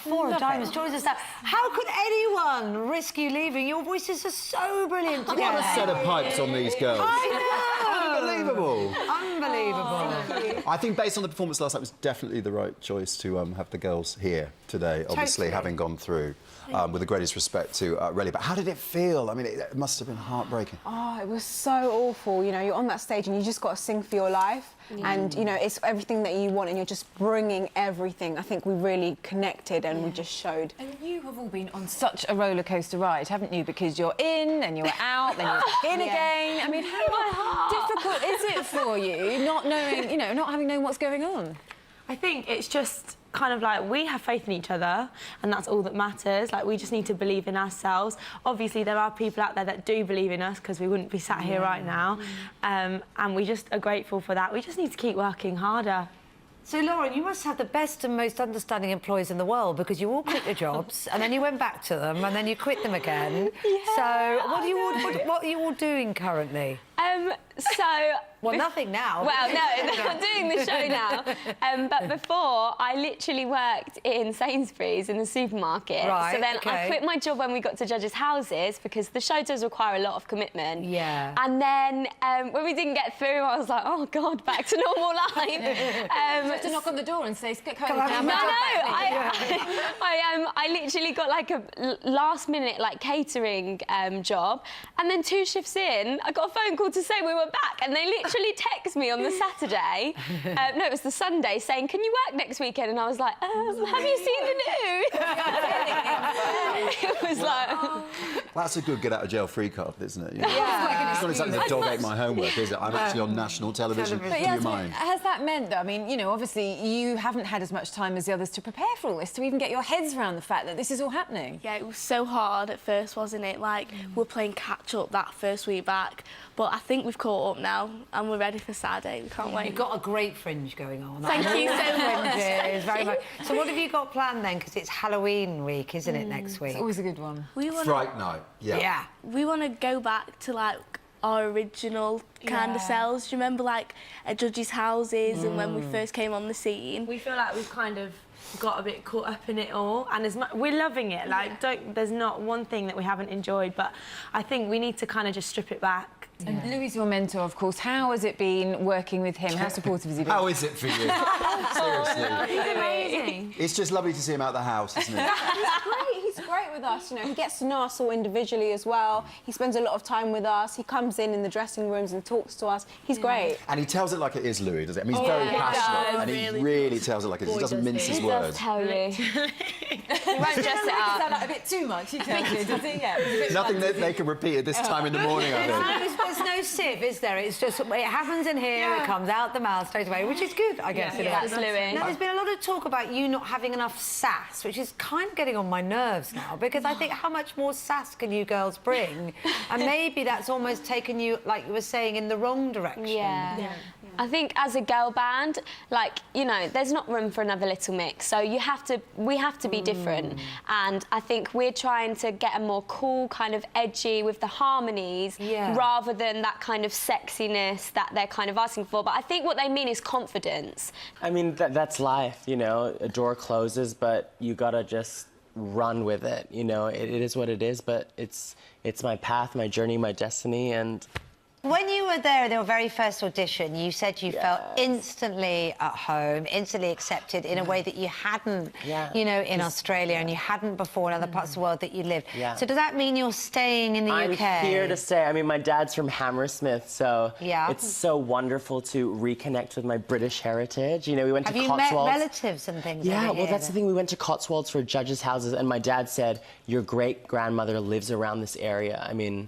Four of Diamonds, joins us now. How could anyone risk you leaving? Your voices are so brilliant together. What a set of pipes on these girls. I know! Unbelievable. Unbelievable. I think based on the performance last night, it was definitely the right choice to have the girls here today, obviously, having gone through, with the greatest respect to Reid. But how did it feel? I mean, it must have been heartbreaking. Oh, it was so awful. You know, you're on that stage and you just got to sing for your life. And, you know, it's everything that you want and you're just bringing everything. I think we really connected and we just showed. And you have all been on such a roller coaster ride, haven't you? Because you're in, and you're out, then you're in again. I mean, how difficult is it for you not knowing, you know, not having known what's going on? I think it's just kind of like we have faith in each other and that's all that matters. Like, we just need to believe in ourselves. Obviously, there are people out there that do believe in us because we wouldn't be sat here right now. And we just are grateful for that. We just need to keep working harder. So, Lauren, you must have the best and most understanding employees in the world because you all quit your jobs and then you went back to them and then you quit them again. So, what are you all doing currently? Well, nothing now. Well, no, I'm doing the show now. But before, I literally worked in Sainsbury's in the supermarket. Right, so then I quit my job when we got to judges' houses because the show does require a lot of commitment. Yeah. And then when we didn't get through, I was like, oh, God, back to normal life. You have to knock on the door and say, come on, I literally got like a last-minute like catering job, and then 2 shifts in, I got a phone call to say we were back, and they literally texted me on the Saturday, no, it was the Sunday, saying, can you work next weekend? And I was like, have you seen the news? It was like... That's a good get-out-of-jail-free card, isn't it? You know? It's not exactly the dog ate my homework, is it? I'm actually on national television. Do you mind? Has that meant, though, I mean, you know, obviously you haven't had as much time as the others to prepare for all this, to even get your heads around the fact that this is all happening? Yeah, it was so hard at first, wasn't it? Like, we're playing catch-up that first week back, but I think we've caught up now and we're ready for Saturday. We can't wait. You've got a great fringe going on. Thank you so much. Very much. So what have you got planned then? Because it's Halloween week, isn't it, next week? It's always a good one. Fright night, yeah. We want to go back to, like, our original kind of selves. Do you remember, like, at judges' houses and when we first came on the scene? We feel like we've kind of got a bit caught up in it all, and we're loving it. Like, there's not one thing that we haven't enjoyed, but I think we need to kind of just strip it back. And Louis, your mentor, of course. How has it been working with him? How supportive has he been? How is it for you? Seriously. He's amazing. It's just lovely to see him out the house, isn't it? He's great with us, you know. He gets to know us all individually as well. He spends a lot of time with us. He comes in the dressing rooms and talks to us. He's great. And he tells it like it is, Louis, does it? I mean, he's very passionate, and he really tells it like it is. He doesn't mince his words. He won't dress it up. Sound like a bit too much, he tells you, does he? Yeah. Nothing that they can repeat at this time in the morning, I think. There's no sieve, is there? It's just, it happens in here, it comes out the mouth straight away, which is good, I guess. That's Louis. Now, there's been a lot of talk about you not having enough sass, which is kind of getting on my nerves now, because I think how much more sass can you girls bring? And maybe that's almost taken you, like you were saying, in the wrong direction. Yeah. I think as a girl band, like, you know, there's not room for another Little Mix, so we have to be different. And I think we're trying to get a more cool, kind of edgy with the harmonies, rather than that kind of sexiness that they're kind of asking for. But I think what they mean is confidence. I mean, that's life, you know. A door closes, but you gotta just run with it, you know. It is what it is, but it's my path, my journey, my destiny, and... When you were there in your very first audition, you said you felt instantly at home, instantly accepted in a way that you hadn't, you know, in Australia, and you hadn't before in other parts of the world that you lived. So does that mean you're staying in the UK? I'm here to stay. I mean, my dad's from Hammersmith, so it's so wonderful to reconnect with my British heritage. You know, we went to Cotswolds. Have you met relatives and things? Yeah, well, that's the thing. We went to Cotswolds for judges' houses, and my dad said, your great-grandmother lives around this area. I mean...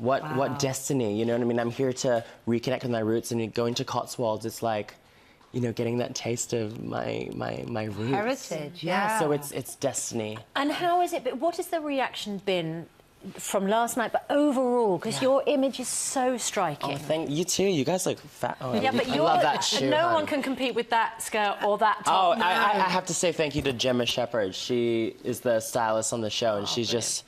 What destiny, you know what I mean? I'm here to reconnect with my roots, and going to Cotswolds, it's like, you know, getting that taste of my roots. Heritage, So it's destiny. And how is it, what has the reaction been from last night, but overall, because your image is so striking. Oh, thank you too. You guys look fat. Oh, yeah, but I love that shoe. No one can compete with that skirt or that top. Oh, I have to say thank you to Gemma Shephard. She is the stylist on the show, and she's just,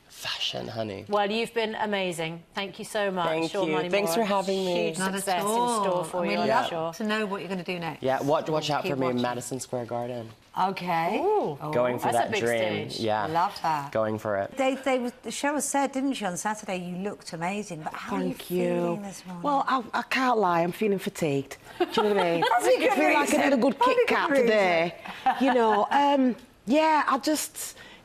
fashion, honey. Well, you've been amazing. Thank you so much. Thank you. Thanks for having me. Huge success in store for you, I'm sure. To know what you're going to do next. Yeah, watch out for me in Madison Square Garden. Okay. Ooh. Going for That's a that big dream. stage. Yeah. I love that. Going for it. The show was said, didn't she, on Saturday, you looked amazing, but how are you feeling this morning? Well, I can't lie, I'm feeling fatigued. Do you know what I mean? That's a good I feel like I did a good reason. Kit Kat today. You know, yeah, do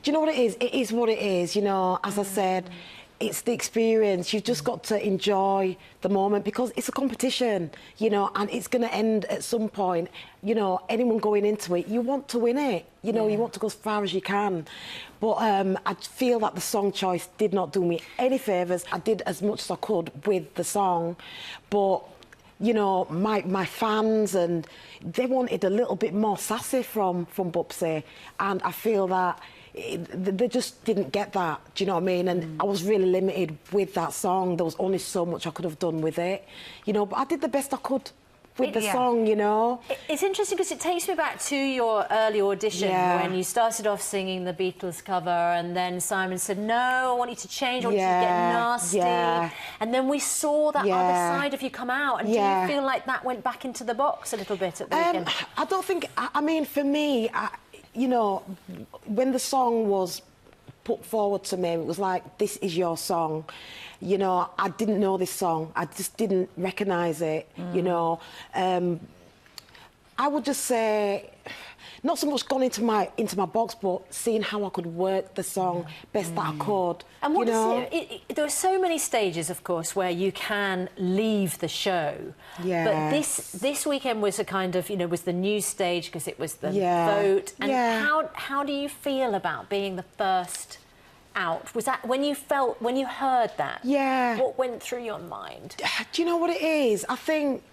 you know what it is? It is what it is, you know, as I said. It's the experience. You've just got to enjoy the moment because it's a competition, you know, and it's going to end at some point. You know, anyone going into it, you want to win it. You know, you want to go as far as you can. But I feel that the song choice did not do me any favours. I did as much as I could with the song, but you know, my fans, and they wanted a little bit more sassy from Bubsy, and I feel that they just didn't get that. Do you know what I mean? And I was really limited with that song. There was only so much I could have done with it, you know. But I did the best I could with the song, you know. It's interesting because it takes me back to your early audition when you started off singing the Beatles cover, and then Simon said, "No, I want you to change. I want you to get nasty." And then we saw that other side of you come out. And do you feel like that went back into the box a little bit at the weekend? I don't think. I mean, for me, you know, when the song was put forward to me, it was like, this is your song. You know, I didn't know this song. I just didn't recognise it, you know. I would just say, not so much gone into my box, but seeing how I could work the song best that I could. And what you know? There are so many stages, of course, where you can leave the show. But this weekend was a kind of, you know, was the new stage because it was the vote. And how do you feel about being the first out? Was that when you heard that? Yeah. What went through your mind? Do you know what it is? I think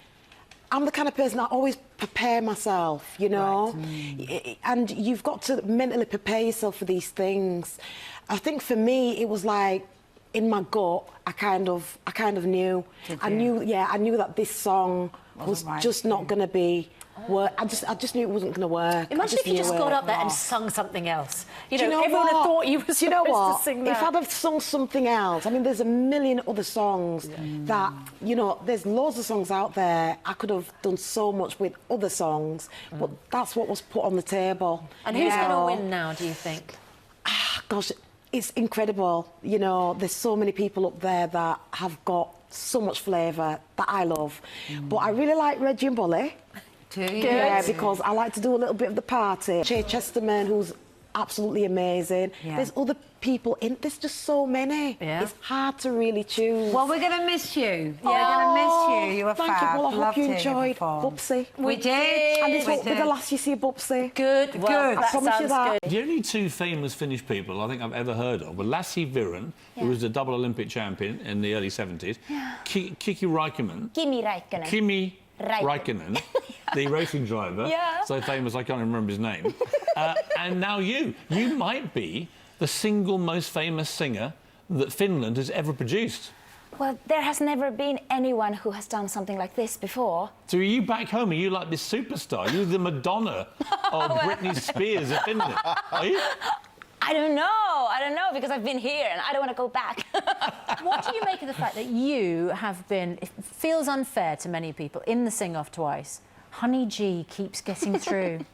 I'm the kind of person that always prepare myself, you know, and you've got to mentally prepare yourself for these things. I think for me, it was like in my gut, I kind of knew. I knew that this song was just not going to be. I just knew it wasn't going to work. Imagine if you just got up there and sung something else. You know, everyone what? had thought you were supposed to sing that. If I'd have sung something else, I mean, there's a million other songs that, you know, there's loads of songs out there. I could have done so much with other songs, but that's what was put on the table. And who's going to win now, do you think? Gosh, it's incredible. You know, there's so many people up there that have got so much flavour that I love. But I really like Reggie and Bully. Yeah, because I like to do a little bit of the party. Che Chesterman, who's absolutely amazing. There's other people in. There's just so many. It's hard to really choose. Well, we're going to miss you. We're going to miss you. You were thank fab. you. Well, I hope you enjoyed Bubsy. We did. And this won't be the last you see of Bubsy. Good. Well, I promise you that. The only two famous Finnish people I think I've ever heard of were Lassi Viren, who was the double Olympic champion in the early 70s, Kimi Räikkönen, the racing driver, so famous I can't remember his name, and now you. You might be the single most famous singer that Finland has ever produced. Well, there has never been anyone who has done something like this before. So are you back home? Are you like this superstar? You're the Madonna of Britney Spears of Finland, are you? I don't know, because I've been here and I don't want to go back. What do you make of the fact that you have been, it feels unfair to many people, in the sing-off twice? Honey G keeps getting through.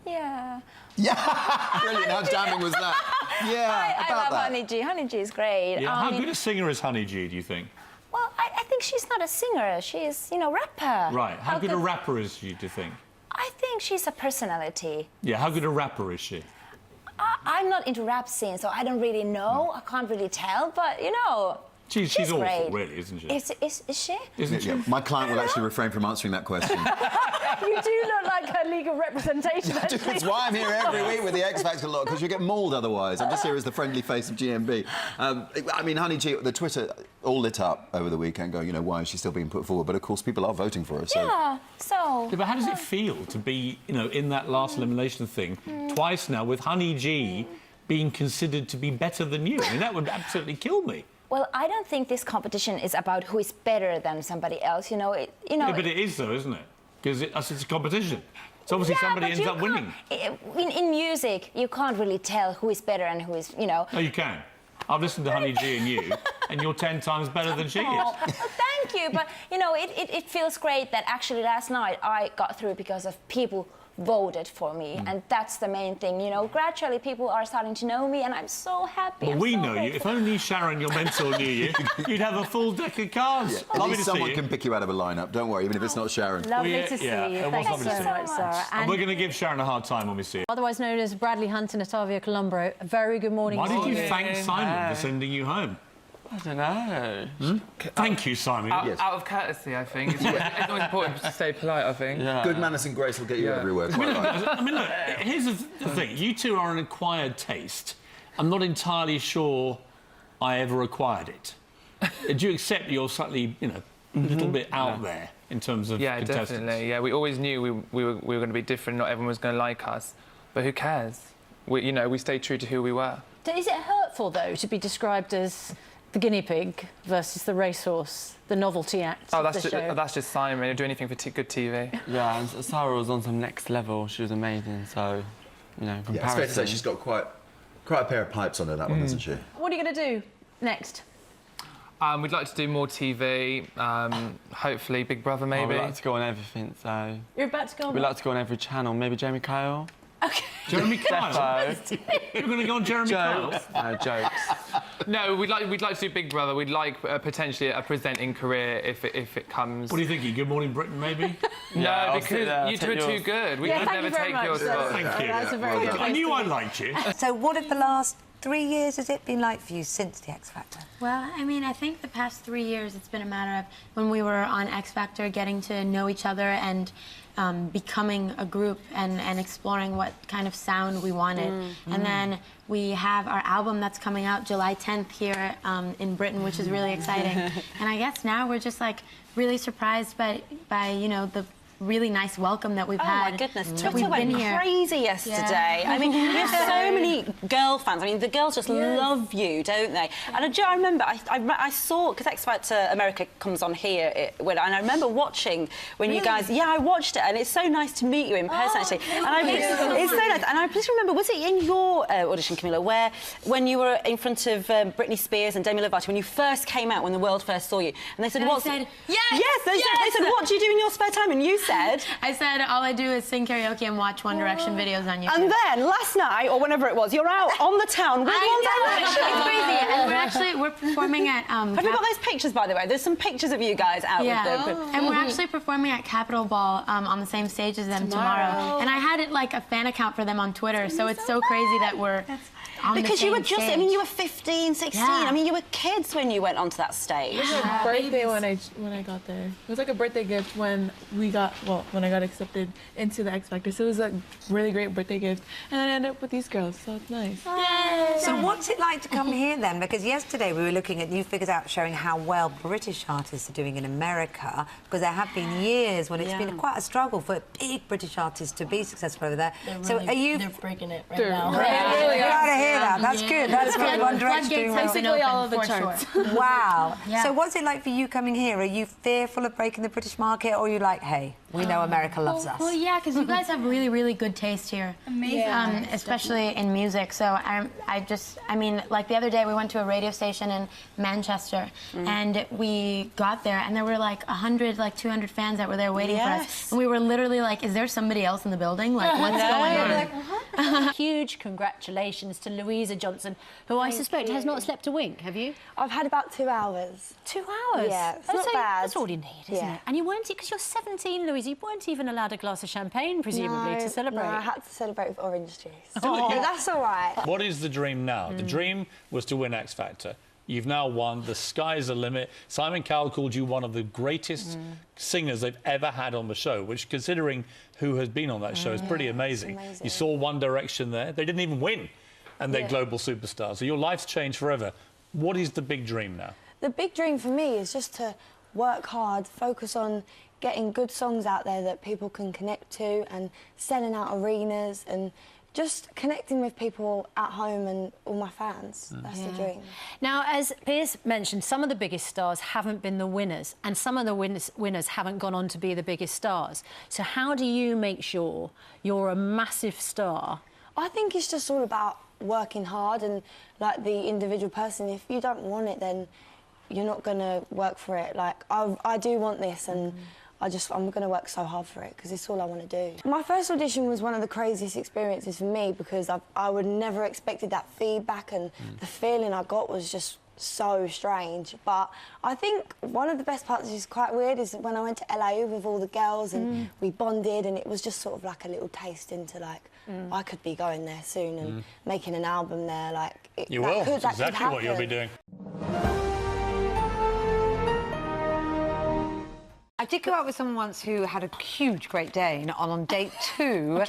Yeah. Brilliant. How damning was that? I love Honey G. Honey G is great. Yeah, how good a singer is Honey G, do you think? Well, I think she's not a singer. She's, you know, rapper. Right. How good a rapper is she, do you think? I think she's a personality. Yeah, how good a rapper is she? I'm not into rap scene, so I don't really know. I can't really tell, but, you know, she's awful, great. really, isn't she? Is she? Isn't she? My client will actually refrain from answering that question. You do look like her legal representation. That's why I'm here every week with the X Factor lot, because you get mauled otherwise. I'm just here as the friendly face of GMB. I mean, Honey G, the Twitter all lit up over the weekend going, you know, why is she still being put forward? But, of course, people are voting for her, so... Yeah, so... Yeah, but how does it feel to be, you know, in that last elimination thing twice now with Honey G being considered to be better than you? I mean, that would absolutely kill me. Well, I don't think this competition is about who is better than somebody else, you know. Yeah, but it is, though, isn't it? Because it's a competition. So obviously somebody ends up winning. In music, you can't really tell who is better and who is, you know... No, you can. I've listened to Honey G and you, and you're 10 times better than she is. Oh, thank you, but you know, it feels great that actually last night I got through because of people voted for me, and that's the main thing. You know, gradually people are starting to know me, and I'm so happy. Well, we know you. If only Sharon, your mentor, knew you, you'd have a full deck of cards. Yeah. At least someone can pick you out of a lineup. Don't worry, even if it's not Sharon. Lovely to see you. Thank you so much, Sarah. And we're going to give Sharon a hard time when we see her. Otherwise known as Bradley Hunt and Ottavia Colombo, a very good morning. Why did you thank Simon for sending you home? I don't know. Thank you, Simon. Out of courtesy, I think. It's always important to stay polite, I think. Yeah. Good manners and grace will get you everywhere. Quite right. I mean, look, here's the thing. You two are an acquired taste. I'm not entirely sure I ever acquired it. Do you accept you're slightly, you know, a little bit out there in terms of contestants? Definitely. Yeah, we always knew we were going to be different. Not everyone was going to like us. But who cares? We stayed true to who we were. Is it hurtful, though, to be described as the guinea pig versus the racehorse, the novelty act of the show? That's just Simon. He'll do anything for good TV. Yeah, and Sarah was on some next level. She was amazing, so, you know, comparison. Yeah, it's fair to say she's got quite a pair of pipes on her, that one, hasn't she? What are you going to do next? We'd like to do more TV, hopefully Big Brother, maybe. We'd like to go on everything, so... You're about to go on... We'd like to go on every channel, maybe Jeremy Kyle. OK. Jeremy Kyle? You're going to go on Jeremy Kyle? No, jokes. No, we'd like to do Big Brother. We'd like potentially a presenting career if it comes. What do you think? Good Morning Britain, maybe? No, because you two are too good. We could never take your spot. Thank you. That's a very good I knew I liked you. So what have the last 3 years has it been like for you since the X Factor? Well, I mean, I think the past 3 years it's been a matter of when we were on X Factor, getting to know each other and becoming a group and exploring what kind of sound we wanted. And then we have our album that's coming out July 10th here in Britain, which is really exciting. And I guess now we're just like really surprised by you know, the really nice welcome that we've had. Oh my goodness, that Twitter went crazy yesterday. I mean, there's so many girl fans. I mean, the girls just love you, don't they? And I remember, I saw, because X Factor America comes on here, and I remember watching when you guys, I watched it, and it's so nice to meet you in person, actually. And it's so nice. And I just remember, was it in your audition, Camilla, where when you were in front of Britney Spears and Demi Lovato, when you first came out, when the world first saw you, and they said, I said, they said, what do you do in your spare time? And you said, I said, all I do is sing karaoke and watch One Direction videos on YouTube. And then last night, or whenever it was, you're out on the town with One Direction. It's crazy. And we're performing at... Have you got those pictures, by the way? There's some pictures of you guys out with them. And we're actually performing at Capitol Ball on the same stage as them tomorrow. And I had like a fan account for them on Twitter, so it's so crazy that we're... Because you were just, I mean, you were 15, 16. I mean, you were kids when you went onto that stage. It was a birthday when I got there. It was like a birthday gift when when I got accepted into the X Factor. So it was a really great birthday gift. And then I ended up with these girls, so it's nice. So what's it like to come here then? Because yesterday we were looking at new figures out showing how well British artists are doing in America, because there have been years when it's been quite a struggle for big British artists to be successful over there. They're breaking it right now. That's good. That's good. One Direction doing well. Basically all of the charts. Wow. So what's it like for you coming here? Are you fearful of breaking the British market, or are you like, hey, we know America loves us? Well, yeah, because you guys have really, really good taste here. Amazing. Especially in music. So I mean, like the other day we went to a radio station in Manchester and we got there and there were like 100, like 200 fans that were there waiting for us. And we were literally like, is there somebody else in the building? Like, what's going on? Huge congratulations to Louisa Johnson, who I suspect has not slept a wink, have you? I've had about 2 hours. 2 hours? Yeah, it's not bad. That's all you need, isn't it? And you weren't, because you're 17, Louisa, you weren't even allowed a glass of champagne, presumably, to celebrate. No, I had to celebrate with orange juice. Oh. But that's all right. What is the dream now? The dream was to win X Factor. You've now won. The sky's the limit. Simon Cowell called you one of the greatest singers they've ever had on the show, which, considering who has been on that show, is pretty amazing. You saw One Direction there. They didn't even win, and they're global superstars. So your life's changed forever. What is the big dream now? The big dream for me is just to work hard, focus on getting good songs out there that people can connect to and selling out arenas and just connecting with people at home and all my fans. That's the dream. Now, as Piers mentioned, some of the biggest stars haven't been the winners, and some of the winners haven't gone on to be the biggest stars. So how do you make sure you're a massive star? I think it's just all about working hard and, like, the individual person. If you don't want it, then you're not going to work for it. Like, I do want this, and I'm going to work so hard for it because it's all I want to do. My first audition was one of the craziest experiences for me because I would never expected that feedback, and the feeling I got was just so strange. But I think one of the best parts, which is quite weird, is when I went to LA with all the girls and we bonded, and it was just sort of like a little taste into like, I could be going there soon and making an album there. Like, You will. That's exactly what you'll be doing. I did go out with someone once who had a huge Great Dane, and on date 2,